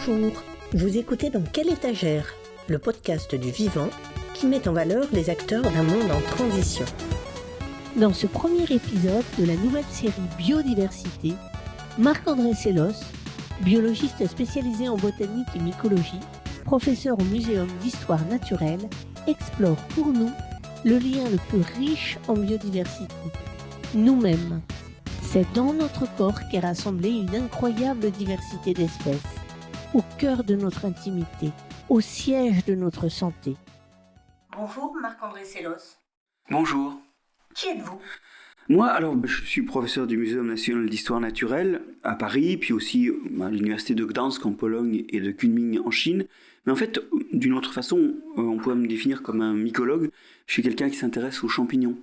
Bonjour, vous écoutez Dans quelle étagère, le podcast du vivant qui met en valeur les acteurs d'un monde en transition. Dans ce premier épisode de la nouvelle série Biodiversité, Marc-André Sellos, biologiste spécialisé en botanique et mycologie, professeur au Muséum d'histoire naturelle, explore pour nous le lien le plus riche en biodiversité, nous-mêmes. C'est dans notre corps qu'est rassemblée une incroyable diversité d'espèces, au cœur de notre intimité, au siège de notre santé. Bonjour Marc-André Sellos. Bonjour. Qui êtes-vous ? Moi, je suis professeur du Muséum national d'histoire naturelle à Paris, puis aussi à l'université de Gdansk en Pologne et de Kunming en Chine. Mais en fait, d'une autre façon, on pourrait me définir comme un mycologue. Je suis quelqu'un qui s'intéresse aux champignons.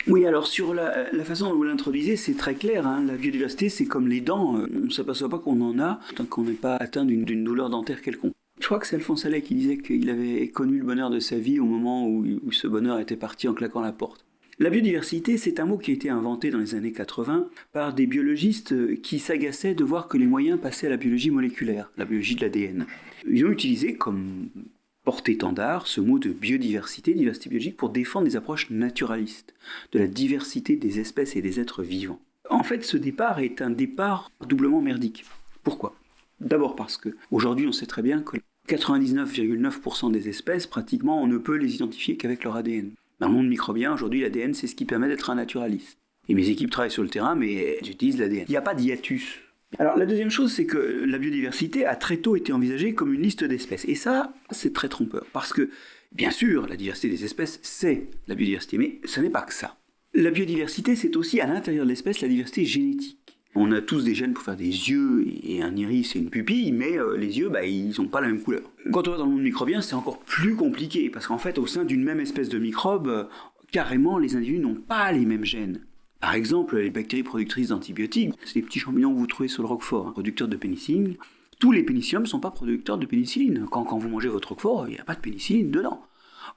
Oui, alors sur la façon dont vous l'introduisez, c'est très clair. La biodiversité, c'est comme les dents. On ne s'aperçoit pas qu'on en a tant qu'on n'est pas atteint d'une douleur dentaire quelconque. Je crois que c'est Alphonse Allais qui disait qu'il avait connu le bonheur de sa vie au moment où ce bonheur était parti en claquant la porte. La biodiversité, c'est un mot qui a été inventé dans les années 80 par des biologistes qui s'agaçaient de voir que les moyens passaient à la biologie moléculaire, la biologie de l'ADN. Ils ont utilisé comme porte-étendard ce mot de biodiversité, diversité biologique, pour défendre des approches naturalistes de la diversité des espèces et des êtres vivants. En fait, ce départ est un départ doublement merdique. Pourquoi ? D'abord parce qu'aujourd'hui, on sait très bien que 99,9% des espèces, pratiquement, on ne peut les identifier qu'avec leur ADN. Dans le monde microbien, aujourd'hui, l'ADN, c'est ce qui permet d'être un naturaliste. Et mes équipes travaillent sur le terrain, mais elles utilisent l'ADN. Il n'y a pas d'hiatus. Alors, la deuxième chose, c'est que la biodiversité a très tôt été envisagée comme une liste d'espèces. Et ça, c'est très trompeur. Parce que, bien sûr, la diversité des espèces, c'est la biodiversité. Mais ce n'est pas que ça. La biodiversité, c'est aussi, à l'intérieur de l'espèce, la diversité génétique. On a tous des gènes pour faire des yeux et un iris et une pupille, mais les yeux, ils n'ont pas la même couleur. Quand on va dans le monde microbien, c'est encore plus compliqué, parce qu'en fait, au sein d'une même espèce de microbe, carrément, les individus n'ont pas les mêmes gènes. Par exemple, les bactéries productrices d'antibiotiques, c'est les petits champignons que vous trouvez sur le roquefort, producteurs de pénicilline. Tous les pénicilliums ne sont pas producteurs de pénicilline. Quand vous mangez votre roquefort, il n'y a pas de pénicilline dedans.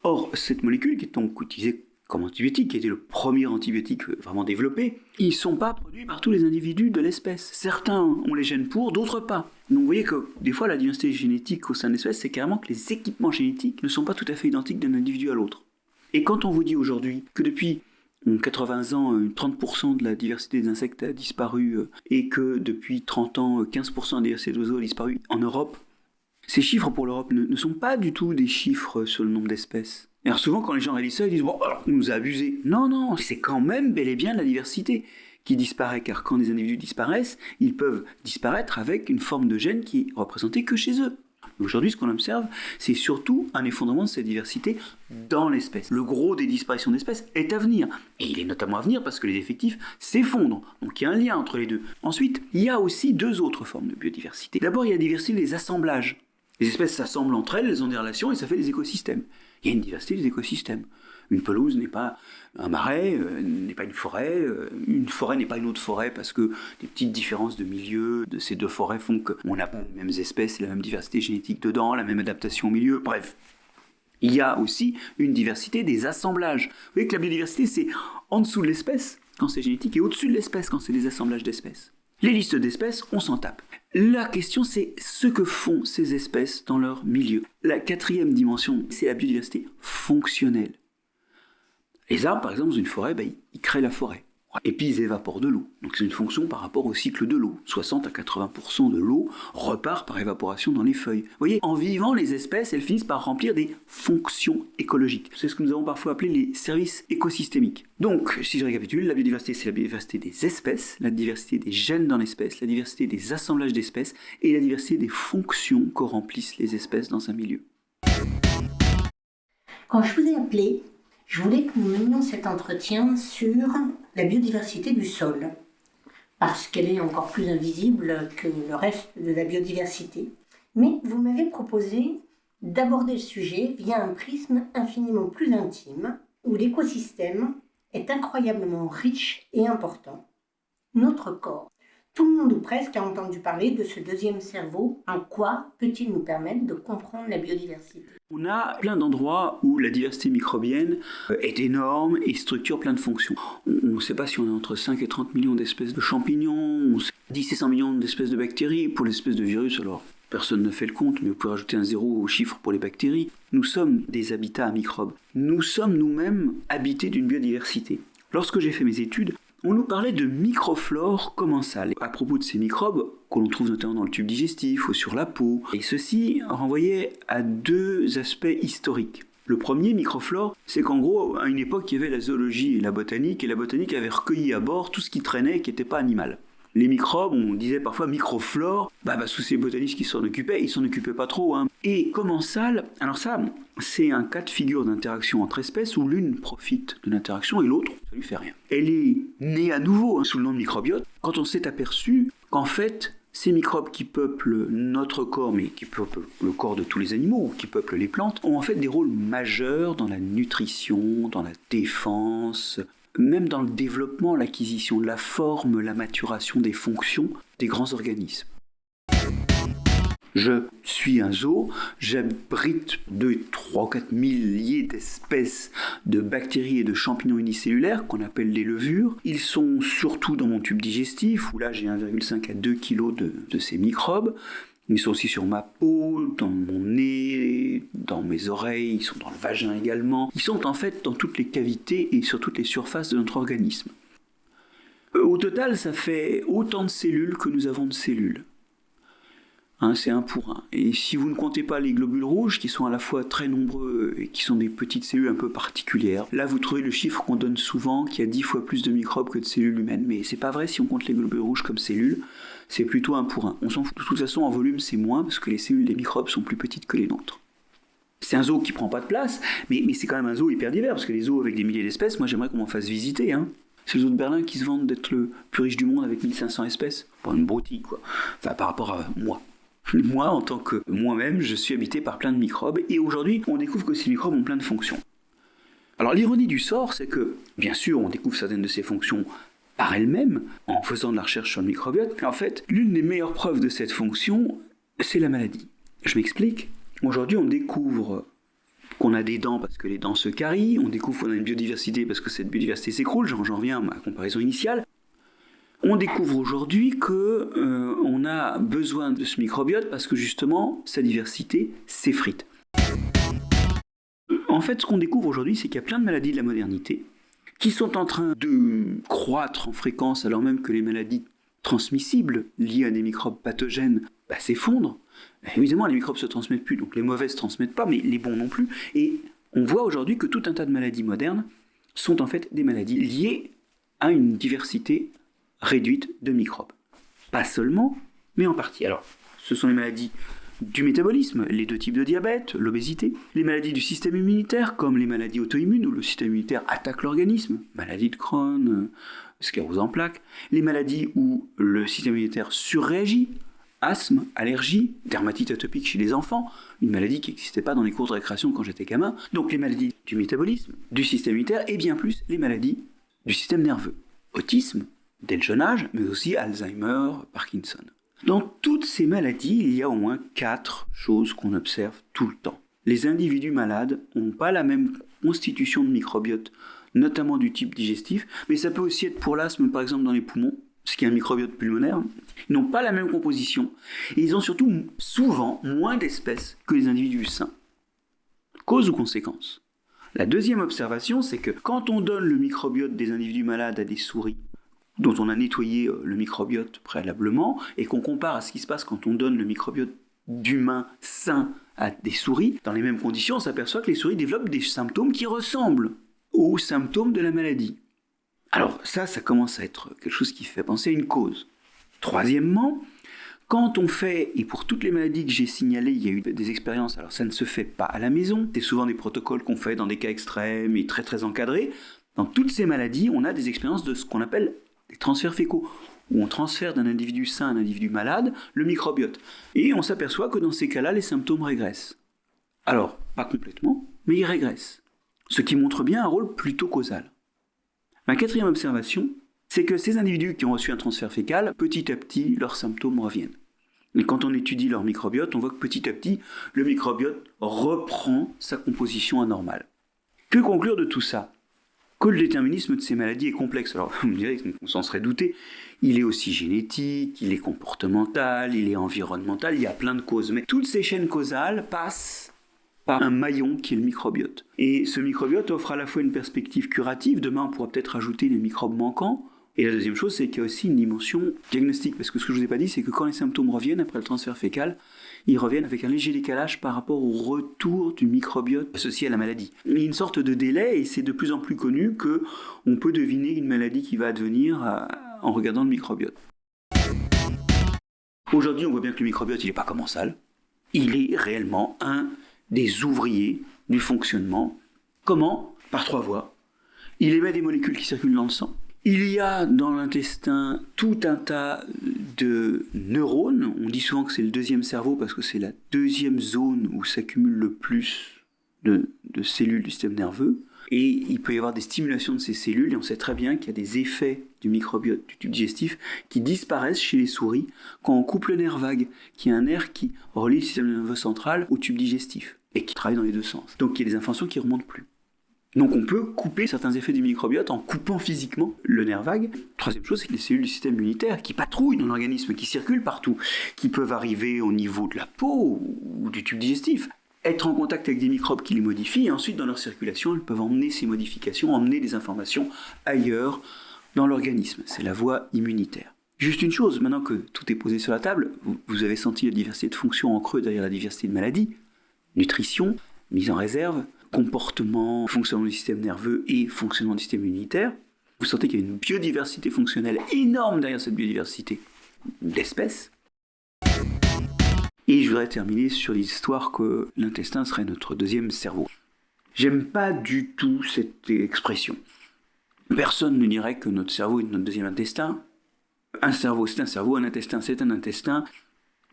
Or, cette molécule qui est donc utilisée comme antibiotique, qui était le premier antibiotique vraiment développé, ils ne sont pas produits par tous les individus de l'espèce. Certains ont les gènes pour, d'autres pas. Donc vous voyez que des fois la diversité génétique au sein de l'espèce, c'est carrément que les équipements génétiques ne sont pas tout à fait identiques d'un individu à l'autre. Et quand on vous dit aujourd'hui que depuis 80 ans, 30% de la diversité des insectes a disparu et que depuis 30 ans, 15% de la diversité des oiseaux a disparu en Europe, ces chiffres pour l'Europe ne sont pas du tout des chiffres sur le nombre d'espèces. Et alors souvent, quand les gens réalisent ça, ils disent « Bon, alors, on nous a abusés ». Non, c'est quand même bel et bien la diversité qui disparaît, car quand des individus disparaissent, ils peuvent disparaître avec une forme de gène qui est représentée que chez eux. Aujourd'hui, ce qu'on observe, c'est surtout un effondrement de cette diversité dans l'espèce. Le gros des disparitions d'espèces est à venir. Et il est notamment à venir parce que les effectifs s'effondrent. Donc il y a un lien entre les deux. Ensuite, il y a aussi deux autres formes de biodiversité. D'abord, il y a la diversité des assemblages. Les espèces s'assemblent entre elles, elles ont des relations et ça fait des écosystèmes. Il y a une diversité des écosystèmes. Une pelouse n'est pas un marais, n'est pas une forêt n'est pas une autre forêt parce que des petites différences de milieu de ces deux forêts font qu'on n'a pas les mêmes espèces, la même diversité génétique dedans, la même adaptation au milieu, bref. Il y a aussi une diversité des assemblages. Vous voyez que la biodiversité, c'est en dessous de l'espèce quand c'est génétique et au-dessus de l'espèce quand c'est des assemblages d'espèces. Les listes d'espèces, on s'en tape. La question, c'est ce que font ces espèces dans leur milieu. La quatrième dimension, c'est la biodiversité fonctionnelle. Les arbres, par exemple, dans une forêt, ils créent la forêt. Et puis, ils évaporent de l'eau. Donc, c'est une fonction par rapport au cycle de l'eau. 60 à 80% de l'eau repart par évaporation dans les feuilles. Vous voyez, en vivant, les espèces, elles finissent par remplir des fonctions écologiques. C'est ce que nous avons parfois appelé les services écosystémiques. Donc, si je récapitule, la biodiversité, c'est la biodiversité des espèces, la diversité des gènes dans l'espèce, la diversité des assemblages d'espèces et la diversité des fonctions que remplissent les espèces dans un milieu. Quand je vous ai appelé, je voulais que nous menions cet entretien sur la biodiversité du sol, parce qu'elle est encore plus invisible que le reste de la biodiversité. Mais vous m'avez proposé d'aborder le sujet via un prisme infiniment plus intime, où l'écosystème est incroyablement riche et important. Notre corps, Tout le monde ou presque a entendu parler de ce deuxième cerveau. En quoi peut-il nous permettre de comprendre la biodiversité ? On a plein d'endroits où la diversité microbienne est énorme et structure plein de fonctions. On ne sait pas si on a entre 5 et 30 millions d'espèces de champignons, 10 et 100 millions d'espèces de bactéries. Pour les espèces de virus, alors personne ne fait le compte, mais vous pouvez rajouter un zéro au chiffre pour les bactéries. Nous sommes des habitats à microbes. Nous sommes nous-mêmes habités d'une biodiversité. Lorsque j'ai fait mes études, on nous parlait de microflore commensale. À propos de ces microbes, que l'on trouve notamment dans le tube digestif ou sur la peau, et ceci renvoyait à deux aspects historiques. Le premier, microflore, c'est qu'en gros, à une époque, il y avait la zoologie et la botanique avait recueilli à bord tout ce qui traînait et qui n'était pas animal. Les microbes, on disait parfois microflore, parce que c'est les botanistes qui s'en occupaient, ils s'en occupaient pas trop. Et commensale, alors ça, c'est un cas de figure d'interaction entre espèces où l'une profite de l'interaction et l'autre, ça lui fait rien. Elle est née à nouveau sous le nom de microbiote quand on s'est aperçu qu'en fait, ces microbes qui peuplent notre corps, mais qui peuplent le corps de tous les animaux, ou qui peuplent les plantes, ont en fait des rôles majeurs dans la nutrition, dans la défense, même dans le développement, l'acquisition de la forme, la maturation des fonctions des grands organismes. Je suis un zoo, j'abrite 2, 3, 4 milliers d'espèces de bactéries et de champignons unicellulaires qu'on appelle les levures. Ils sont surtout dans mon tube digestif, où là j'ai 1,5 à 2 kg de ces microbes. Ils sont aussi sur ma peau, dans mon nez, dans mes oreilles, ils sont dans le vagin également. Ils sont en fait dans toutes les cavités et sur toutes les surfaces de notre organisme. Au total, ça fait autant de cellules que nous avons de cellules. C'est 1 pour 1. Et si vous ne comptez pas les globules rouges, qui sont à la fois très nombreux et qui sont des petites cellules un peu particulières, là vous trouvez le chiffre qu'on donne souvent, qu'il y a 10 fois plus de microbes que de cellules humaines. Mais c'est pas vrai si on compte les globules rouges comme cellules, c'est plutôt 1 pour 1. On s'en fout. De toute façon, en volume, c'est moins, parce que les cellules des microbes sont plus petites que les nôtres. C'est un zoo qui prend pas de place, mais c'est quand même un zoo hyper divers, parce que les zoos avec des milliers d'espèces, moi j'aimerais qu'on m'en fasse visiter. C'est le zoo de Berlin qui se vante d'être le plus riche du monde avec 1500 espèces. Pas une broutille, quoi. Enfin, par rapport à moi. Moi, en tant que moi-même, je suis habité par plein de microbes, et aujourd'hui, on découvre que ces microbes ont plein de fonctions. Alors l'ironie du sort, c'est que, bien sûr, on découvre certaines de ces fonctions par elles-mêmes, en faisant de la recherche sur le microbiote, mais en fait, l'une des meilleures preuves de cette fonction, c'est la maladie. Je m'explique. Aujourd'hui, on découvre qu'on a des dents parce que les dents se carient, on découvre qu'on a une biodiversité parce que cette biodiversité s'écroule, j'en reviens à ma comparaison initiale. On découvre aujourd'hui qu'on a besoin de ce microbiote parce que justement, sa diversité s'effrite. En fait, ce qu'on découvre aujourd'hui, c'est qu'il y a plein de maladies de la modernité qui sont en train de croître en fréquence alors même que les maladies transmissibles liées à des microbes pathogènes s'effondrent. Évidemment, les microbes ne se transmettent plus, donc les mauvais ne se transmettent pas, mais les bons non plus. Et on voit aujourd'hui que tout un tas de maladies modernes sont en fait des maladies liées à une diversité réduite de microbes. Pas seulement, mais en partie. Alors, ce sont les maladies du métabolisme, les 2 types de diabète, l'obésité, les maladies du système immunitaire, comme les maladies auto-immunes où le système immunitaire attaque l'organisme, maladie de Crohn, sclérose en plaques, les maladies où le système immunitaire surréagit, asthme, allergie, dermatite atopique chez les enfants, une maladie qui n'existait pas dans les cours de récréation quand j'étais gamin, donc les maladies du métabolisme, du système immunitaire et bien plus les maladies du système nerveux, autisme, dès le jeune âge, mais aussi Alzheimer, Parkinson. Dans toutes ces maladies, il y a au moins 4 choses qu'on observe tout le temps. Les individus malades n'ont pas la même constitution de microbiote, notamment du type digestif, mais ça peut aussi être pour l'asthme, par exemple, dans les poumons, ce qui est un microbiote pulmonaire. Ils n'ont pas la même composition, et ils ont surtout souvent moins d'espèces que les individus sains. Cause ou conséquence ? La deuxième observation, c'est que quand on donne le microbiote des individus malades à des souris, dont on a nettoyé le microbiote préalablement, et qu'on compare à ce qui se passe quand on donne le microbiote d'humains sains à des souris, dans les mêmes conditions, on s'aperçoit que les souris développent des symptômes qui ressemblent aux symptômes de la maladie. Alors ça commence à être quelque chose qui fait penser à une cause. Troisièmement, quand on fait, et pour toutes les maladies que j'ai signalées, il y a eu des expériences, alors ça ne se fait pas à la maison, c'est souvent des protocoles qu'on fait dans des cas extrêmes et très très encadrés. Dans toutes ces maladies, on a des expériences de ce qu'on appelle des transferts fécaux, où on transfère d'un individu sain à un individu malade le microbiote. Et on s'aperçoit que dans ces cas-là, les symptômes régressent. Alors, pas complètement, mais ils régressent. Ce qui montre bien un rôle plutôt causal. Ma quatrième observation, c'est que ces individus qui ont reçu un transfert fécal, petit à petit, leurs symptômes reviennent. Et quand on étudie leur microbiote, on voit que petit à petit, le microbiote reprend sa composition anormale. Que conclure de tout ça ? Que le déterminisme de ces maladies est complexe. Alors, vous me direz qu'on s'en serait douté. Il est aussi génétique, il est comportemental, il est environnemental, il y a plein de causes. Mais toutes ces chaînes causales passent par un maillon qui est le microbiote. Et ce microbiote offre à la fois une perspective curative. Demain, on pourra peut-être ajouter les microbes manquants. Et la deuxième chose, c'est qu'il y a aussi une dimension diagnostique. Parce que ce que je vous ai pas dit, c'est que quand les symptômes reviennent après le transfert fécal, ils reviennent avec un léger décalage par rapport au retour du microbiote associé à la maladie. Il y a une sorte de délai, et c'est de plus en plus connu qu'on peut deviner une maladie qui va advenir en regardant le microbiote. Aujourd'hui, on voit bien que le microbiote, il n'est pas commensal. Il est réellement un des ouvriers du fonctionnement. Comment ? Par 3 voies. Il émet des molécules qui circulent dans le sang. Il y a dans l'intestin tout un tas de neurones. On dit souvent que c'est le deuxième cerveau parce que c'est la deuxième zone où s'accumule le plus de cellules du système nerveux. Et il peut y avoir des stimulations de ces cellules et on sait très bien qu'il y a des effets du microbiote du tube digestif qui disparaissent chez les souris quand on coupe le nerf vague, qui est un nerf qui relie le système nerveux central au tube digestif et qui travaille dans les deux sens. Donc il y a des informations qui ne remontent plus. Donc on peut couper certains effets du microbiote en coupant physiquement le nerf vague. Troisième chose, c'est que les cellules du système immunitaire qui patrouillent dans l'organisme, qui circulent partout, qui peuvent arriver au niveau de la peau ou du tube digestif, être en contact avec des microbes qui les modifient, et ensuite dans leur circulation, elles peuvent emmener ces modifications, emmener des informations ailleurs dans l'organisme. C'est la voie immunitaire. Juste une chose, maintenant que tout est posé sur la table, vous avez senti la diversité de fonctions en creux derrière la diversité de maladies, nutrition, mise en réserve, comportement, fonctionnement du système nerveux et fonctionnement du système immunitaire. Vous sentez qu'il y a une biodiversité fonctionnelle énorme derrière cette biodiversité d'espèces. Et je voudrais terminer sur l'histoire que l'intestin serait notre deuxième cerveau. J'aime pas du tout cette expression. Personne ne dirait que notre cerveau est notre deuxième intestin. Un cerveau, c'est un cerveau, un intestin, c'est un intestin.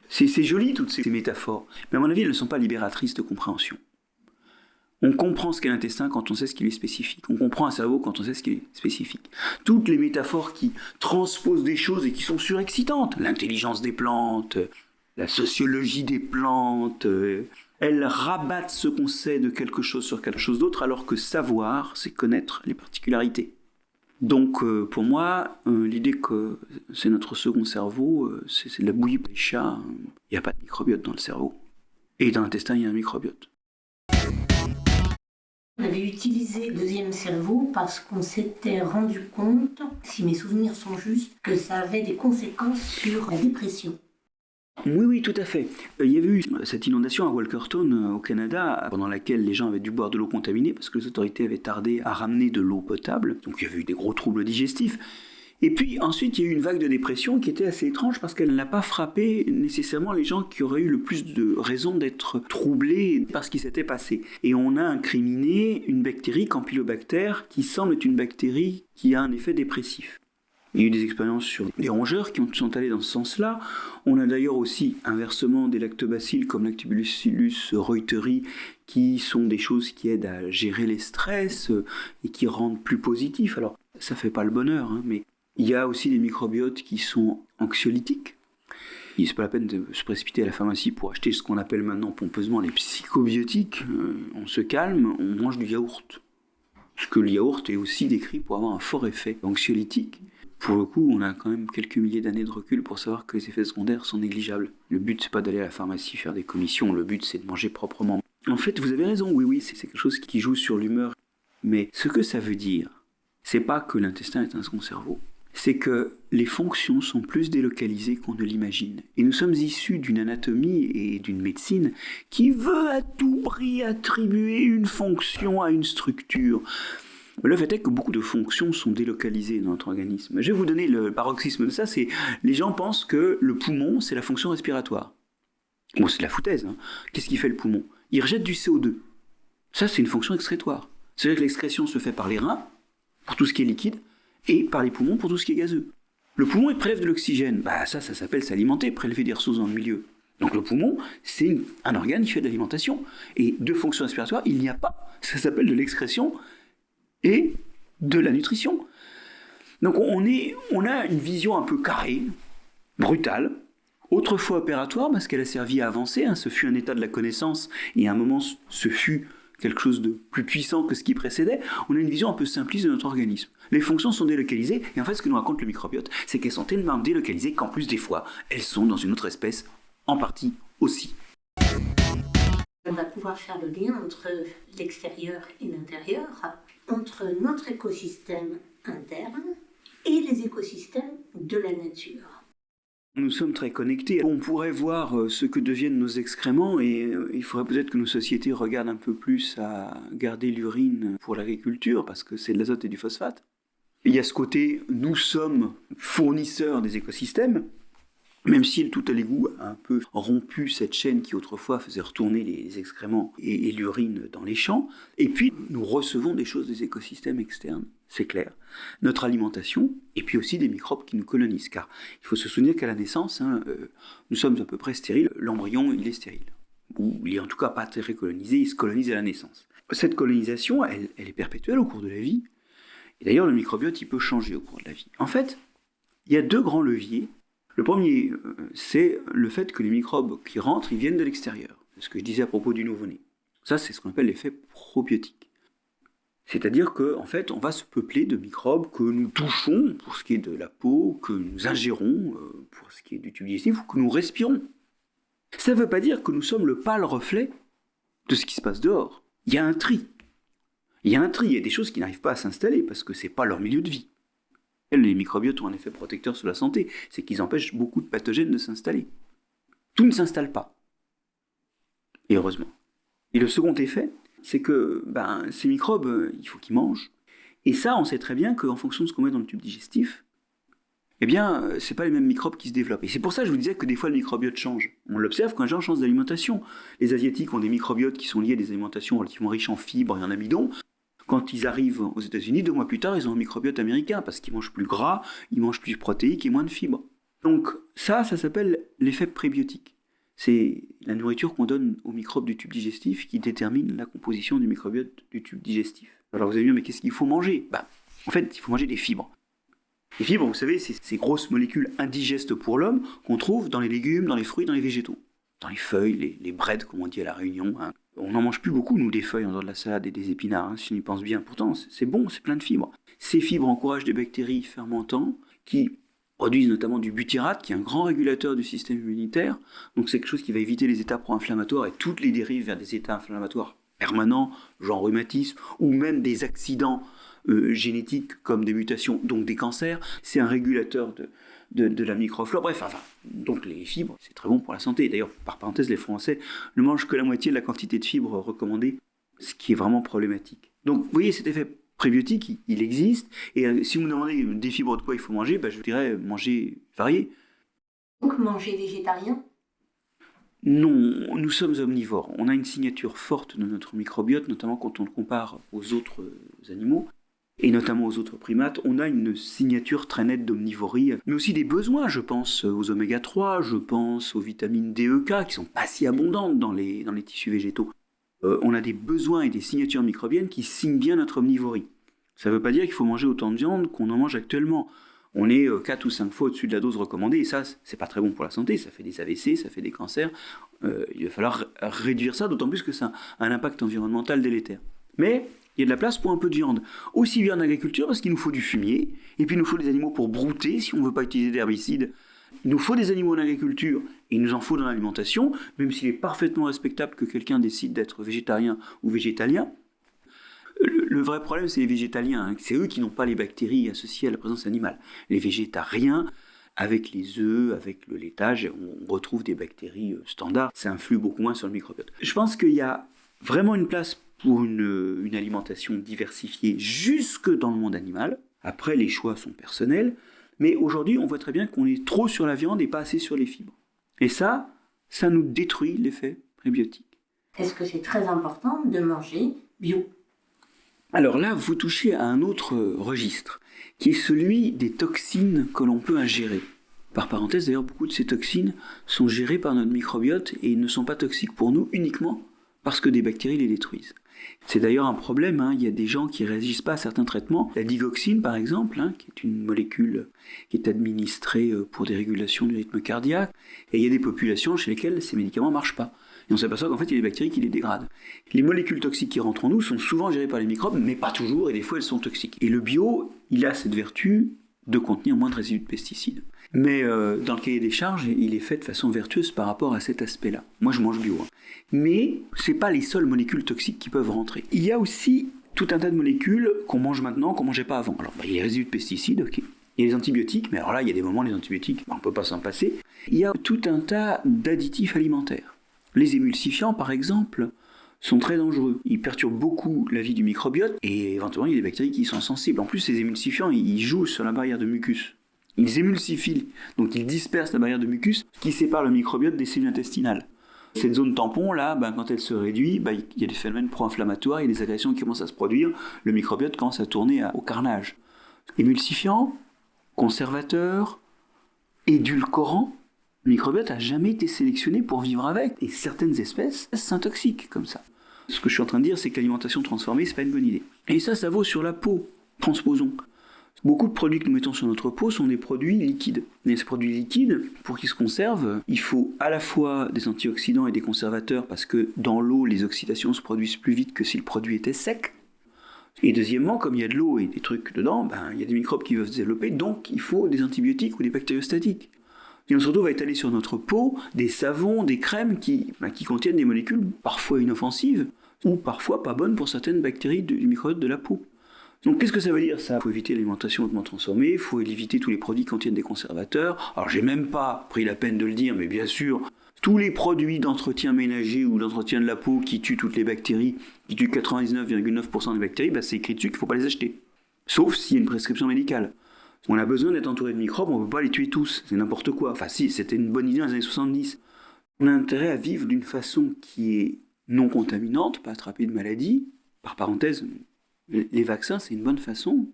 C'est joli toutes ces métaphores, mais à mon avis, elles ne sont pas libératrices de compréhension. On comprend ce qu'est l'intestin quand on sait ce qu'il est spécifique. On comprend un cerveau quand on sait ce qu'il est spécifique. Toutes les métaphores qui transposent des choses et qui sont surexcitantes, l'intelligence des plantes, la sociologie des plantes, elles rabattent ce qu'on sait de quelque chose sur quelque chose d'autre, alors que savoir, c'est connaître les particularités. Donc pour moi, l'idée que c'est notre second cerveau, c'est de la bouillie pour les chats. Il n'y a pas de microbiote dans le cerveau. Et dans l'intestin, il y a un microbiote. On avait utilisé le deuxième cerveau parce qu'on s'était rendu compte, si mes souvenirs sont justes, que ça avait des conséquences sur la dépression. Oui, tout à fait. Il y avait eu cette inondation à Walkerton, au Canada, pendant laquelle les gens avaient dû boire de l'eau contaminée parce que les autorités avaient tardé à ramener de l'eau potable. Donc il y avait eu des gros troubles digestifs. Et puis ensuite, il y a eu une vague de dépression qui était assez étrange parce qu'elle n'a pas frappé nécessairement les gens qui auraient eu le plus de raisons d'être troublés par ce qui s'était passé. Et on a incriminé une bactérie, Campylobacter, qui semble être une bactérie qui a un effet dépressif. Il y a eu des expériences sur des rongeurs qui sont allés dans ce sens-là. On a d'ailleurs aussi inversement des lactobacilles comme Lactobacillus reuteri qui sont des choses qui aident à gérer les stress et qui rendent plus positifs. Alors ça fait pas le bonheur, mais il y a aussi des microbiotes qui sont anxiolytiques. C'est pas la peine de se précipiter à la pharmacie pour acheter ce qu'on appelle maintenant pompeusement les psychobiotiques. On se calme, on mange du yaourt. Parce que le yaourt est aussi décrit pour avoir un fort effet anxiolytique. Pour le coup, on a quand même quelques milliers d'années de recul pour savoir que les effets secondaires sont négligeables. Le but, c'est pas d'aller à la pharmacie faire des commissions, le but, c'est de manger proprement. En fait, vous avez raison, oui, c'est quelque chose qui joue sur l'humeur. Mais ce que ça veut dire, c'est pas que l'intestin est un second cerveau. C'est que les fonctions sont plus délocalisées qu'on ne l'imagine. Et nous sommes issus d'une anatomie et d'une médecine qui veut à tout prix attribuer une fonction à une structure. Le fait est que beaucoup de fonctions sont délocalisées dans notre organisme. Je vais vous donner le paroxysme de ça, c'est les gens pensent que le poumon, c'est la fonction respiratoire. Bon, c'est de la foutaise. Qu'est-ce qui fait le poumon ? Il rejette du CO2. Ça, c'est une fonction excrétoire. C'est-à-dire que l'excrétion se fait par les reins, pour tout ce qui est liquide, et par les poumons pour tout ce qui est gazeux. Le poumon, il prélève de l'oxygène. Ça s'appelle s'alimenter, prélever des ressources dans le milieu. Donc le poumon, c'est un organe qui fait de l'alimentation. Et de fonction respiratoire, il n'y a pas. Ça s'appelle de l'excrétion et de la nutrition. Donc on a une vision un peu carrée, brutale, autrefois opératoire parce qu'elle a servi à avancer, ce fut un état de la connaissance et à un moment ce fut quelque chose de plus puissant que ce qui précédait. On a une vision un peu simpliste de notre organisme. Les fonctions sont délocalisées et en fait ce que nous raconte le microbiote, c'est qu'elles sont tellement délocalisées qu'en plus des fois, elles sont dans une autre espèce en partie aussi. On va pouvoir faire le lien entre l'extérieur et l'intérieur, entre notre écosystème interne et les écosystèmes de la nature. Nous sommes très connectés. On pourrait voir ce que deviennent nos excréments et il faudrait peut-être que nos sociétés regardent un peu plus à garder l'urine pour l'agriculture parce que c'est de l'azote et du phosphate. Il y a ce côté, nous sommes fournisseurs des écosystèmes, même si tout à l'égout a un peu rompu cette chaîne qui autrefois faisait retourner les excréments et l'urine dans les champs. Et puis nous recevons des choses des écosystèmes externes, c'est clair. Notre alimentation et puis aussi des microbes qui nous colonisent. Car il faut se souvenir qu'à la naissance, nous sommes à peu près stériles. L'embryon, il est stérile. Ou il est en tout cas pas très colonisé, il se colonise à la naissance. Cette colonisation, elle est perpétuelle au cours de la vie. Et d'ailleurs, le microbiote, il peut changer au cours de la vie. En fait, il y a deux grands leviers. Le premier, c'est le fait que les microbes qui rentrent, ils viennent de l'extérieur. C'est ce que je disais à propos du nouveau-né. Ça, c'est ce qu'on appelle l'effet probiotique. C'est-à-dire qu'en fait, on va se peupler de microbes que nous touchons pour ce qui est de la peau, que nous ingérons pour ce qui est du tube digestif, ou que nous respirons. Ça ne veut pas dire que nous sommes le pâle reflet de ce qui se passe dehors. Il y a un tri. Il y a des choses qui n'arrivent pas à s'installer parce que ce n'est pas leur milieu de vie. Les microbiotes ont un effet protecteur sur la santé, c'est qu'ils empêchent beaucoup de pathogènes de s'installer. Tout ne s'installe pas. Et heureusement. Et le second effet, c'est que ces microbes, il faut qu'ils mangent. Et ça, on sait très bien qu'en fonction de ce qu'on met dans le tube digestif, c'est pas les mêmes microbes qui se développent. Et c'est pour ça que je vous disais que des fois le microbiote change. On l'observe quand les gens changent d'alimentation. Les Asiatiques ont des microbiotes qui sont liés à des alimentations relativement riches en fibres et en amidon. Quand ils arrivent aux États-Unis, 2 mois plus tard, ils ont un microbiote américain parce qu'ils mangent plus gras, ils mangent plus protéiques et moins de fibres. Donc ça s'appelle l'effet prébiotique. C'est la nourriture qu'on donne aux microbes du tube digestif qui détermine la composition du microbiote du tube digestif. Alors vous allez me dire, mais qu'est-ce qu'il faut manger ? En fait, il faut manger des fibres. Les fibres, vous savez, c'est ces grosses molécules indigestes pour l'homme qu'on trouve dans les légumes, dans les fruits, dans les végétaux. Dans les feuilles, les breads, comme on dit à La Réunion. On n'en mange plus beaucoup, nous, des feuilles en dehors de la salade et des épinards, si on y pense bien. Pourtant, c'est bon, c'est plein de fibres. Ces fibres encouragent des bactéries fermentantes qui produisent notamment du butyrate, qui est un grand régulateur du système immunitaire. Donc c'est quelque chose qui va éviter les états pro-inflammatoires et toutes les dérives vers des états inflammatoires permanents, genre rhumatisme, ou même des accidents génétiques comme des mutations, donc des cancers. C'est un régulateur de la microflore. Bref, donc les fibres, c'est très bon pour la santé. D'ailleurs, par parenthèse, les Français ne mangent que la moitié de la quantité de fibres recommandée, ce qui est vraiment problématique. Donc, vous voyez, cet effet prébiotique, il existe. Et si vous me demandez des fibres de quoi il faut manger, je dirais manger varié. Donc, manger végétarien ? Non, nous sommes omnivores. On a une signature forte de notre microbiote, notamment quand on le compare aux autres animaux. Et notamment aux autres primates, on a une signature très nette d'omnivorie, mais aussi des besoins, je pense aux oméga 3, je pense aux vitamines D, E, K, qui sont pas si abondantes dans les tissus végétaux. On a des besoins et des signatures microbiennes qui signent bien notre omnivorie. Ça ne veut pas dire qu'il faut manger autant de viande qu'on en mange actuellement. On est 4 ou 5 fois au-dessus de la dose recommandée, et ça, c'est pas très bon pour la santé, ça fait des AVC, ça fait des cancers. Il va falloir réduire ça, d'autant plus que ça a un impact environnemental délétère. Mais il y a de la place pour un peu de viande. Aussi bien en agriculture, parce qu'il nous faut du fumier, et puis il nous faut des animaux pour brouter, si on ne veut pas utiliser d'herbicides. Il nous faut des animaux en agriculture, et il nous en faut dans l'alimentation, même s'il est parfaitement respectable que quelqu'un décide d'être végétarien ou végétalien. Le vrai problème, c'est les végétaliens. C'est eux qui n'ont pas les bactéries associées à la présence animale. Les végétariens, avec les œufs, avec le laitage, on retrouve des bactéries standards. Ça influe beaucoup moins sur le microbiote. Je pense qu'il y a vraiment une place pour une alimentation diversifiée jusque dans le monde animal. Après, les choix sont personnels. Mais aujourd'hui, on voit très bien qu'on est trop sur la viande et pas assez sur les fibres. Et ça nous détruit l'effet prébiotique. Est-ce que c'est très important de manger bio ? Alors là, vous touchez à un autre registre, qui est celui des toxines que l'on peut ingérer. Par parenthèse, d'ailleurs, beaucoup de ces toxines sont gérées par notre microbiote et ne sont pas toxiques pour nous uniquement parce que des bactéries les détruisent. C'est d'ailleurs un problème, il y a des gens qui ne réagissent pas à certains traitements. La digoxine, par exemple, qui est une molécule qui est administrée pour des régulations du rythme cardiaque, et il y a des populations chez lesquelles ces médicaments ne marchent pas. Et on s'aperçoit qu'en fait, il y a des bactéries qui les dégradent. Les molécules toxiques qui rentrent en nous sont souvent gérées par les microbes, mais pas toujours, et des fois elles sont toxiques. Et le bio, il a cette vertu de contenir moins de résidus de pesticides. Mais dans le cahier des charges, il est fait de façon vertueuse par rapport à cet aspect-là. Moi, je mange bio. Mais ce n'est pas les seules molécules toxiques qui peuvent rentrer. Il y a aussi tout un tas de molécules qu'on mange maintenant, qu'on ne mangeait pas avant. Alors, il y a les résidus de pesticides, ok. Il y a les antibiotiques, mais alors là, il y a des moments, les antibiotiques, on ne peut pas s'en passer. Il y a tout un tas d'additifs alimentaires. Les émulsifiants, par exemple, sont très dangereux. Ils perturbent beaucoup la vie du microbiote et éventuellement, il y a des bactéries qui sont sensibles. En plus, ces émulsifiants, ils jouent sur la barrière de mucus. Ils émulsifient, donc ils dispersent la barrière de mucus qui sépare le microbiote des cellules intestinales. Cette zone tampon, là, quand elle se réduit, il y a des phénomènes pro-inflammatoires, il y a des agressions qui commencent à se produire, le microbiote commence à tourner au carnage. Émulsifiants, conservateurs, édulcorants, le microbiote n'a jamais été sélectionné pour vivre avec, et certaines espèces s'intoxiquent comme ça. Ce que je suis en train de dire, c'est que l'alimentation transformée, c'est pas une bonne idée. Et ça vaut sur la peau. Transposons. Beaucoup de produits que nous mettons sur notre peau sont des produits liquides. Et ces produits liquides, pour qu'ils se conservent, il faut à la fois des antioxydants et des conservateurs, parce que dans l'eau, les oxydations se produisent plus vite que si le produit était sec. Et deuxièmement, comme il y a de l'eau et des trucs dedans, il y a des microbes qui peuvent se développer, donc il faut des antibiotiques ou des bactériostatiques. Et on se retrouve à étaler sur notre peau des savons, des crèmes qui contiennent des molécules parfois inoffensives ou parfois pas bonnes pour certaines bactéries du microbiote de la peau. Donc qu'est-ce que ça veut dire ça ? Il faut éviter l'alimentation hautement transformée, il faut éviter tous les produits qui contiennent des conservateurs. Alors j'ai même pas pris la peine de le dire, mais bien sûr, tous les produits d'entretien ménager ou d'entretien de la peau qui tuent toutes les bactéries, qui tuent 99,9% des bactéries, c'est écrit dessus qu'il ne faut pas les acheter. Sauf s'il y a une prescription médicale. On a besoin d'être entouré de microbes, on ne peut pas les tuer tous, c'est n'importe quoi. Enfin si, c'était une bonne idée dans les années 70. On a intérêt à vivre d'une façon qui est non contaminante, pas attraper de maladies. Par parenthèse, les vaccins, c'est une bonne façon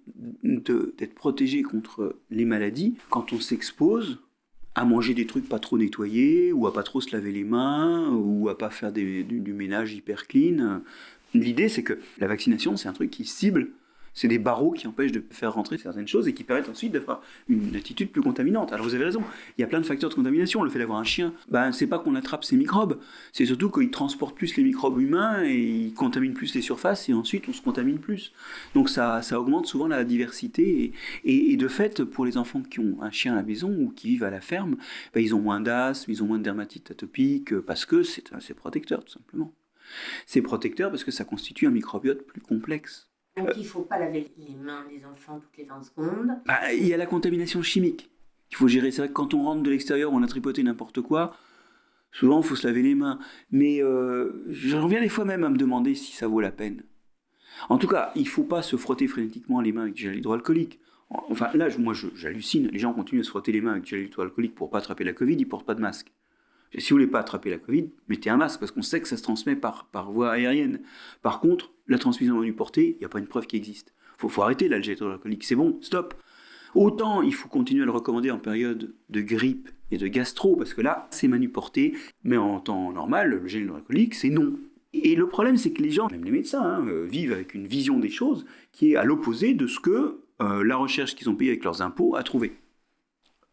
d'être protégé contre les maladies quand on s'expose à manger des trucs pas trop nettoyés, ou à pas trop se laver les mains, ou à pas faire du ménage hyper clean. L'idée, c'est que la vaccination, c'est un truc qui cible. C'est des barreaux qui empêchent de faire rentrer certaines choses et qui permettent ensuite d'avoir une attitude plus contaminante. Alors vous avez raison, il y a plein de facteurs de contamination. Le fait d'avoir un chien, c'est pas qu'on attrape ces microbes, c'est surtout qu'il transporte plus les microbes humains et il contamine plus les surfaces et ensuite on se contamine plus. Donc ça augmente souvent la diversité et de fait, pour les enfants qui ont un chien à la maison ou qui vivent à la ferme, ils ont moins d'asthme, ils ont moins de dermatite atopique parce que c'est protecteur tout simplement. C'est protecteur parce que ça constitue un microbiote plus complexe. Donc il ne faut pas laver les mains des enfants toutes les 20 secondes. Il y a la contamination chimique qu'il faut gérer. C'est vrai que quand on rentre de l'extérieur, on a tripoté n'importe quoi, souvent il faut se laver les mains. Mais je reviens des fois même à me demander si ça vaut la peine. En tout cas, il ne faut pas se frotter frénétiquement les mains avec du gel hydroalcoolique. Enfin là, moi j'hallucine, les gens continuent à se frotter les mains avec du gel hydroalcoolique pour ne pas attraper la Covid, ils ne portent pas de masque. Et si vous ne voulez pas attraper la Covid, mettez un masque, parce qu'on sait que ça se transmet par voie aérienne. Par contre, la transmission manuportée, il n'y a pas une preuve qui existe. Il faut arrêter là, le gel hydroalcoolique, c'est bon, stop. Autant il faut continuer à le recommander en période de grippe et de gastro, parce que là, c'est manuporté, mais en temps normal, le gel hydroalcoolique, c'est non. Et le problème, c'est que les gens, même les médecins, vivent avec une vision des choses qui est à l'opposé de ce que la recherche qu'ils ont payée avec leurs impôts a trouvé.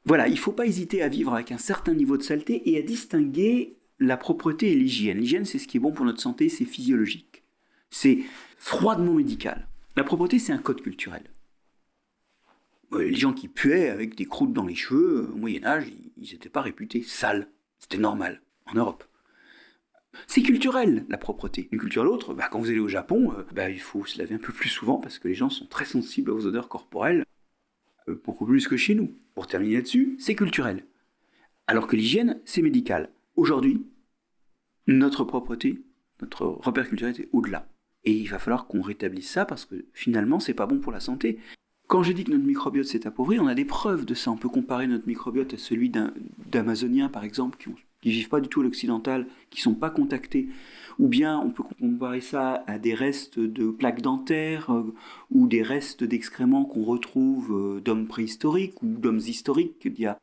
Voilà, il ne faut pas hésiter à vivre avec un certain niveau de saleté et à distinguer la propreté et l'hygiène. L'hygiène, c'est ce qui est bon pour notre santé, c'est physiologique. C'est froidement médical. La propreté, c'est un code culturel. Les gens qui puaient avec des croûtes dans les cheveux, au Moyen-Âge, ils n'étaient pas réputés sales. C'était normal, en Europe. C'est culturel, la propreté. D'une culture à l'autre, quand vous allez au Japon, il faut se laver un peu plus souvent parce que les gens sont très sensibles aux odeurs corporelles. Beaucoup plus que chez nous. Pour terminer là-dessus, c'est culturel. Alors que l'hygiène, c'est médical. Aujourd'hui, notre propreté, notre repère culturel est au-delà. Et il va falloir qu'on rétablisse ça parce que finalement, c'est pas bon pour la santé. Quand j'ai dit que notre microbiote s'est appauvri, on a des preuves de ça. On peut comparer notre microbiote à celui d'Amazoniens, par exemple, qui vivent pas du tout à l'occidental, qui sont pas contactés. Ou bien on peut comparer ça à des restes de plaques dentaires ou des restes d'excréments qu'on retrouve d'hommes préhistoriques ou d'hommes historiques d'il y a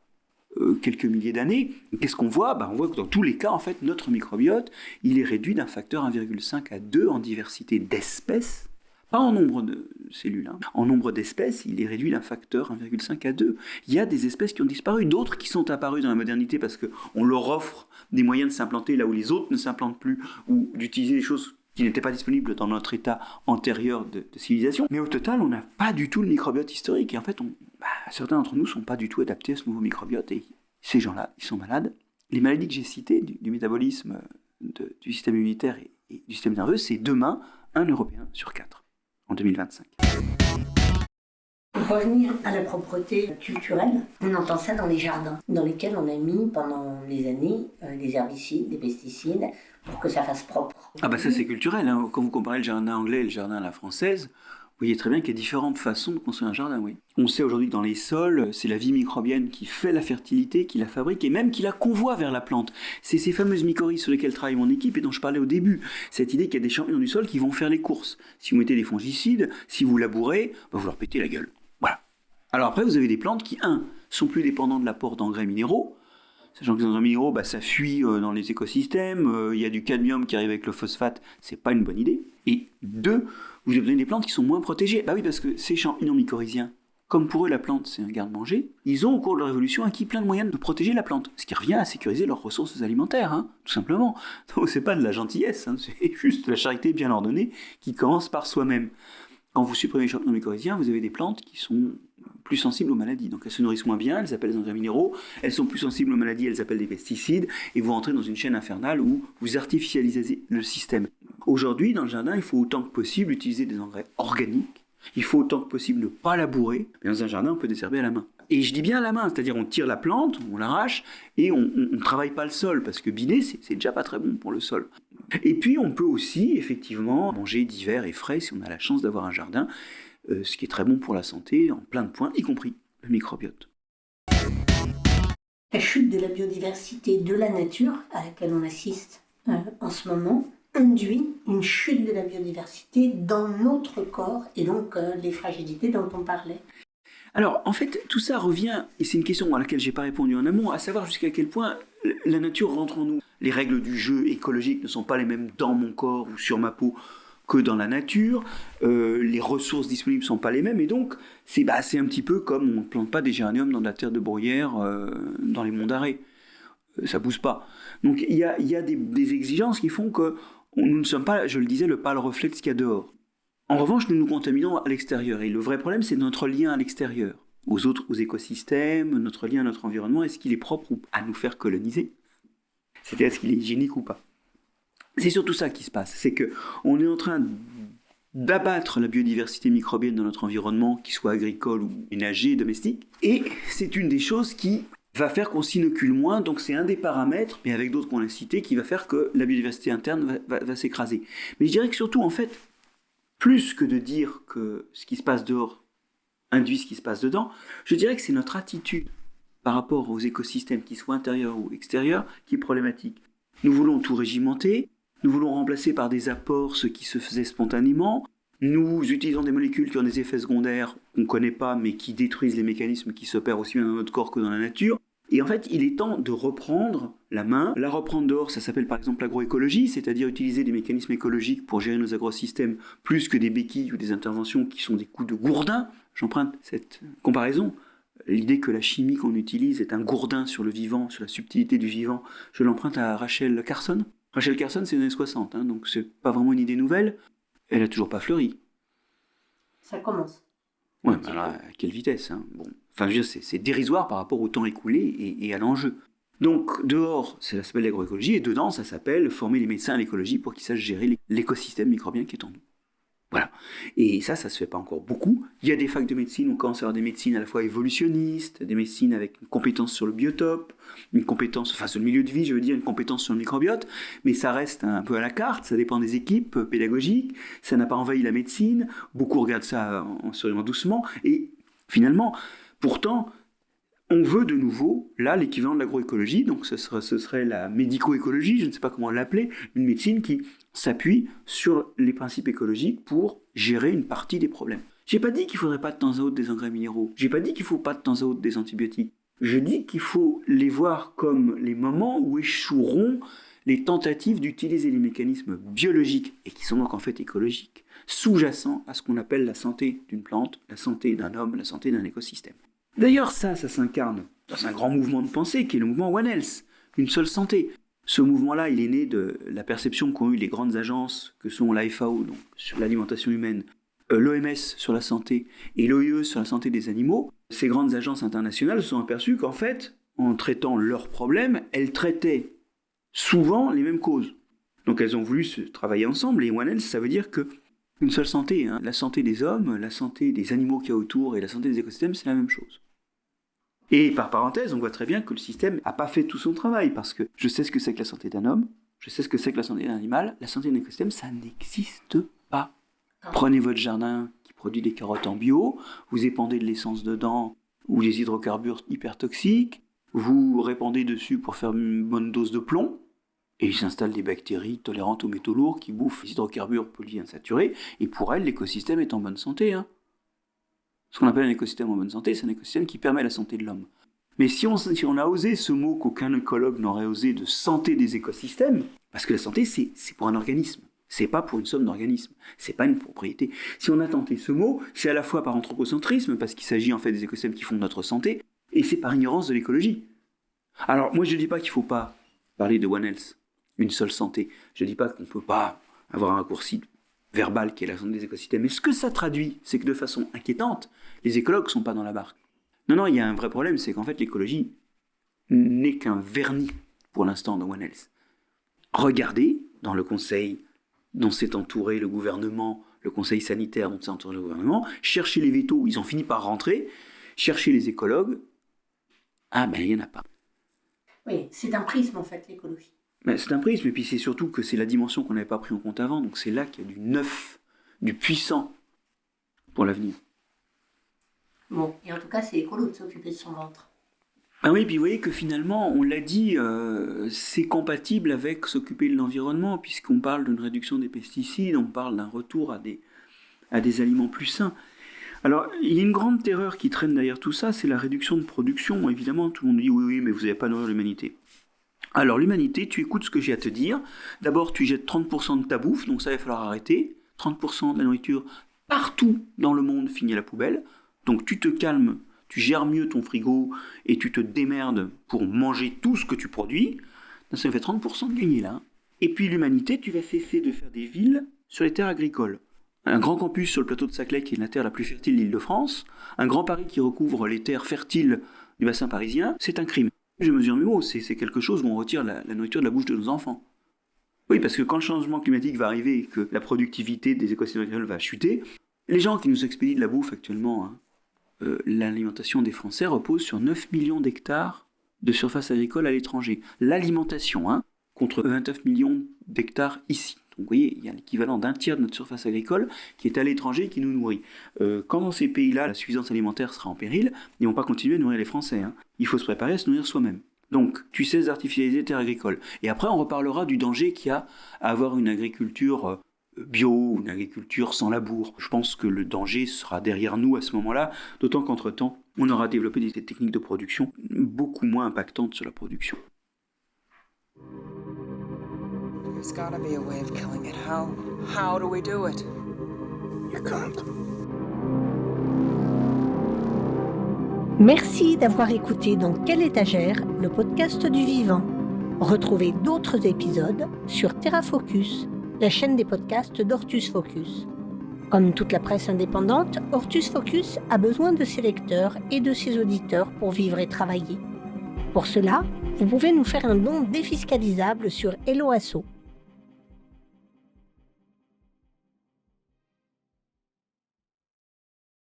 quelques milliers d'années. Qu'est-ce qu'on voit ? On voit que dans tous les cas, en fait, notre microbiote, il est réduit d'un facteur 1,5 à 2 en diversité d'espèces, pas en nombre de cellules. En nombre d'espèces, il est réduit d'un facteur 1,5 à 2. Il y a des espèces qui ont disparu, d'autres qui sont apparues dans la modernité parce qu'on leur offre des moyens de s'implanter là où les autres ne s'implantent plus, ou d'utiliser des choses qui n'étaient pas disponibles dans notre état antérieur de civilisation. Mais au total, on n'a pas du tout le microbiote historique. Et en fait, certains d'entre nous ne sont pas du tout adaptés à ce nouveau microbiote. Et ces gens-là, ils sont malades. Les maladies que j'ai citées, du métabolisme, du système immunitaire et du système nerveux, c'est demain un Européen sur 4, en 2025. Pour revenir à la propreté culturelle, on entend ça dans les jardins, dans lesquels on a mis pendant des années des herbicides, des pesticides, pour que ça fasse propre. Ça c'est culturel. Quand vous comparez le jardin anglais et le jardin à la française, vous voyez très bien qu'il y a différentes façons de construire un jardin, oui. On sait aujourd'hui que dans les sols, c'est la vie microbienne qui fait la fertilité, qui la fabrique et même qui la convoie vers la plante. C'est ces fameuses mycorhizes sur lesquelles travaille mon équipe et dont je parlais au début. Cette idée qu'il y a des champignons du sol qui vont faire les courses. Si vous mettez des fongicides, si vous labourez, vous leur pétez la gueule. Voilà. Alors après, vous avez des plantes qui, sont plus dépendantes de l'apport d'engrais minéraux. Sachant que les engrais minéraux, ça fuit dans les écosystèmes, il y a du cadmium qui arrive avec le phosphate, c'est pas une bonne idée. Et 2, vous avez des plantes qui sont moins protégées. Oui, parce que ces champignons mycorhiziens, comme pour eux la plante c'est un garde-manger, ils ont au cours de leur évolution acquis plein de moyens de protéger la plante, ce qui revient à sécuriser leurs ressources alimentaires, tout simplement. Donc c'est pas de la gentillesse, c'est juste de la charité bien ordonnée qui commence par soi-même. Quand vous supprimez les champignons mycorhiziens, vous avez des plantes qui sont plus sensibles aux maladies. Donc elles se nourrissent moins bien, elles s'appellent des engrais minéraux, elles sont plus sensibles aux maladies, elles s'appellent des pesticides, et vous rentrez dans une chaîne infernale où vous artificialisez le système. Aujourd'hui, dans le jardin, il faut autant que possible utiliser des engrais organiques, il faut autant que possible ne pas labourer, mais dans un jardin, on peut désherber à la main. Et je dis bien à la main, c'est-à-dire on tire la plante, on l'arrache, et on ne travaille pas le sol, parce que biner, c'est déjà pas très bon pour le sol. Et puis on peut aussi, effectivement, manger divers et frais si on a la chance d'avoir un jardin, ce qui est très bon pour la santé, en plein de points, y compris le microbiote. La chute de la biodiversité de la nature, à laquelle on assiste en ce moment, induit une chute de la biodiversité dans notre corps, et donc les fragilités dont on parlait. Alors, en fait, tout ça revient, et c'est une question à laquelle je n'ai pas répondu en amont, à savoir jusqu'à quel point la nature rentre en nous. Les règles du jeu écologique ne sont pas les mêmes dans mon corps ou sur ma peau que dans la nature, les ressources disponibles ne sont pas les mêmes, et donc c'est un petit peu comme on ne plante pas des géraniums dans de la terre de bruyère dans les monts d'Arrée. Ça ne pousse pas. Donc il y a des exigences qui font que nous ne sommes pas, je le disais, le pâle reflet de ce qu'il y a dehors. En revanche, nous nous contaminons à l'extérieur, et le vrai problème, c'est notre lien à l'extérieur, aux écosystèmes, notre lien à notre environnement. Est-ce qu'il est propre ou à nous faire coloniser ? C'est-à-dire, est-ce qu'il est hygiénique ou pas ? C'est surtout ça qui se passe, c'est qu'on est en train d'abattre la biodiversité microbienne dans notre environnement, qu'il soit agricole ou ménager, domestique, et c'est une des choses qui va faire qu'on s'inocule moins, donc c'est un des paramètres, mais avec d'autres qu'on a cités, qui va faire que la biodiversité interne va s'écraser. Mais je dirais que surtout, en fait, plus que de dire que ce qui se passe dehors induit ce qui se passe dedans, je dirais que c'est notre attitude par rapport aux écosystèmes, qu'ils soient intérieurs ou extérieurs, qui est problématique. Nous voulons tout régimenter, nous voulons remplacer par des apports ce qui se faisait spontanément, nous utilisons des molécules qui ont des effets secondaires qu'on ne connaît pas, mais qui détruisent les mécanismes qui s'opèrent aussi bien dans notre corps que dans la nature. Et en fait, il est temps de reprendre la main. La reprendre dehors, ça s'appelle par exemple l'agroécologie, c'est-à-dire utiliser des mécanismes écologiques pour gérer nos agrosystèmes plus que des béquilles ou des interventions qui sont des coups de gourdin. J'emprunte cette comparaison. L'idée que la chimie qu'on utilise est un gourdin sur le vivant, sur la subtilité du vivant, je l'emprunte à Rachel Carson. Rachel Carson, c'est les années 60, donc c'est pas vraiment une idée nouvelle. Elle a toujours pas fleuri. Ça commence. Ouais, mais alors, à quelle vitesse Bon. Enfin, je veux dire, c'est dérisoire par rapport au temps écoulé et à l'enjeu. Donc, dehors, ça s'appelle l'agroécologie, et dedans, ça s'appelle former les médecins à l'écologie pour qu'ils sachent gérer l'écosystème microbien qui est en nous. Voilà. Et ça se fait pas encore beaucoup. Il y a des facs de médecine, on commence à avoir des médecines à la fois évolutionnistes, des médecines avec une compétence sur le biotope, une compétence, enfin sur le milieu de vie, je veux dire, une compétence sur le microbiote, mais ça reste un peu à la carte, ça dépend des équipes pédagogiques, ça n'a pas envahi la médecine, beaucoup regardent ça en souriant doucement, et finalement, pourtant, on veut de nouveau, là, l'équivalent de l'agroécologie, donc ce serait la médico-écologie, je ne sais pas comment l'appeler, une médecine qui s'appuie sur les principes écologiques pour gérer une partie des problèmes. J'ai pas dit qu'il faudrait pas de temps à autre des engrais minéraux, j'ai pas dit qu'il faut pas de temps à autre des antibiotiques, Je dis qu'il faut les voir comme les moments où échoueront les tentatives d'utiliser les mécanismes biologiques, et qui sont donc en fait écologiques, sous-jacents à ce qu'on appelle la santé d'une plante, la santé d'un homme, la santé d'un écosystème. D'ailleurs, ça s'incarne dans un grand mouvement de pensée qui est le mouvement One Health, une seule santé. Ce mouvement-là, il est né de la perception qu'ont eu les grandes agences que sont la FAO, donc sur l'alimentation humaine, l'OMS sur la santé et l'OIE sur la santé des animaux. Ces grandes agences internationales se sont aperçues qu'en fait, en traitant leurs problèmes, elles traitaient souvent les mêmes causes. Donc elles ont voulu se travailler ensemble, et One Health, ça veut dire que une seule santé, la santé des hommes, la santé des animaux qu'il y a autour et la santé des écosystèmes, c'est la même chose. Et par parenthèse, on voit très bien que le système n'a pas fait tout son travail, parce que je sais ce que c'est que la santé d'un homme, je sais ce que c'est que la santé d'un animal, la santé d'un écosystème, ça n'existe pas. Prenez votre jardin qui produit des carottes en bio, vous épandez de l'essence dedans ou des hydrocarbures hyper toxiques, vous répandez dessus pour faire une bonne dose de plomb, et il s'installe des bactéries tolérantes aux métaux lourds qui bouffent les hydrocarbures polyinsaturés, et pour elles, l'écosystème est en bonne santé. Ce qu'on appelle un écosystème en bonne santé, c'est un écosystème qui permet la santé de l'homme. Mais si on a osé ce mot qu'aucun écologue n'aurait osé de santé des écosystèmes, parce que la santé, c'est pour un organisme. C'est pas pour une somme d'organismes, c'est pas une propriété. Si on a tenté ce mot, c'est à la fois par anthropocentrisme, parce qu'il s'agit en fait des écosystèmes qui font notre santé, et c'est par ignorance de l'écologie. Alors moi je dis pas qu'il faut pas parler de One Health, une seule santé. Je dis pas qu'on peut pas avoir un raccourci verbal qui est la santé des écosystèmes. Mais ce que ça traduit, c'est que de façon inquiétante, les écologues sont pas dans la barque. Non, il y a un vrai problème, c'est qu'en fait l'écologie n'est qu'un vernis pour l'instant dans One Health. Regardez dans le conseil dont s'est entouré le gouvernement, le conseil sanitaire dont s'est entouré le gouvernement, cherchez les vétos, ils ont fini par rentrer, cherchez les écologues, il n'y en a pas. Oui, c'est un prisme en fait, l'écologie. C'est un prisme, et puis c'est surtout que c'est la dimension qu'on n'avait pas pris en compte avant, donc c'est là qu'il y a du neuf, du puissant pour l'avenir. Bon, et en tout cas, c'est écolo de s'occuper de son ventre. Ah oui, puis vous voyez que finalement, on l'a dit, c'est compatible avec s'occuper de l'environnement, puisqu'on parle d'une réduction des pesticides, on parle d'un retour à des aliments plus sains. Alors, il y a une grande terreur qui traîne derrière tout ça, c'est la réduction de production. Évidemment, tout le monde dit oui, mais vous n'allez pas nourrir l'humanité. Alors, l'humanité, tu écoutes ce que j'ai à te dire. D'abord, tu jettes 30% de ta bouffe, donc ça, il va falloir arrêter. 30% de la nourriture partout dans le monde finit à la poubelle. Donc, tu te calmes. Tu gères mieux ton frigo et tu te démerdes pour manger tout ce que tu produis, ça fait 30% de gagné là. Et puis l'humanité, tu vas cesser de faire des villes sur les terres agricoles. Un grand campus sur le plateau de Saclay, qui est la terre la plus fertile d'Île-de-France, un grand Paris qui recouvre les terres fertiles du bassin parisien, c'est un crime. Je mesure mes mots, c'est quelque chose où on retire la nourriture de la bouche de nos enfants. Oui, parce que quand le changement climatique va arriver et que la productivité des écosystèmes agricoles va chuter, les gens qui nous expédient de la bouffe actuellement, l'alimentation des Français repose sur 9 millions d'hectares de surface agricole à l'étranger. L'alimentation, contre 29 millions d'hectares ici. Donc vous voyez, il y a l'équivalent d'un tiers de notre surface agricole qui est à l'étranger et qui nous nourrit. Quand dans ces pays-là, la suffisance alimentaire sera en péril, ils ne vont pas continuer à nourrir les Français. Il faut se préparer à se nourrir soi-même. Donc, tu cesses d'artificialiser les terres agricoles. Et après, on reparlera du danger qu'il y a à avoir une agriculture bio, une agriculture sans labour. Je pense que le danger sera derrière nous à ce moment-là, d'autant qu'entre-temps, on aura développé des techniques de production beaucoup moins impactantes sur la production. There's gotta be a way of killing it. How do we do it? You can't. Merci d'avoir écouté Dans quelle étagère, le podcast du vivant. Retrouvez d'autres épisodes sur TerraFocus, la chaîne des podcasts d'Hortus Focus. Comme toute la presse indépendante, Hortus Focus a besoin de ses lecteurs et de ses auditeurs pour vivre et travailler. Pour cela, vous pouvez nous faire un don défiscalisable sur Helloasso.